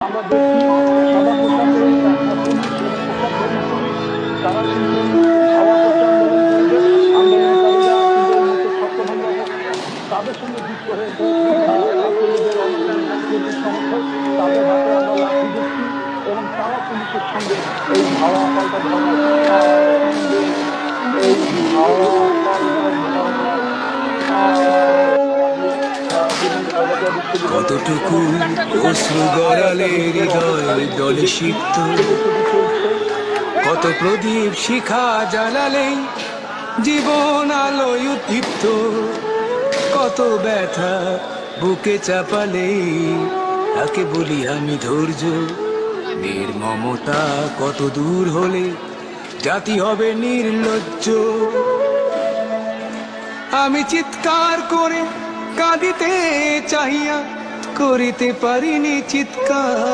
আমরা দেখছি সাদা পোশাকে পুলিশ এবং পোশাকধারী পুলিশ তারা কিন্তু ধাওয়া করছে আন্দোলনকারীদের। আন্দোলনকারীরা কিন্তু এই মুহূর্তে ছত্রভঙ্গ হচ্ছে, তাদের সঙ্গে যুক্ত হয়েছে ছাত্রলীগের অনেক কর্মী সমর্থক। তাদের হাতে আমরা লাঠি দেখছি এবং তারা পুলিশের সঙ্গে এই ধাওয়া পাল্টা ধাওয়া এই ধাওয়া পাল্টা ধাওয়া কতটুকু অশ্রু গড়ালে হৃদয় দলে সিক্ত, কত প্রদীপ শিখা জ্বালালে জীবন আলোয় উদ্দীপ্ত, কত ব্যথা বুকে চাপালে তাকে বলি আমি ধৈর্য। নির্মমতা কত দূর হলে জাতি হবে নির্লজ্জ। আমি চিৎকার করে কাঁদিতে চাহিয়া করিতে পারিনি চিৎকার।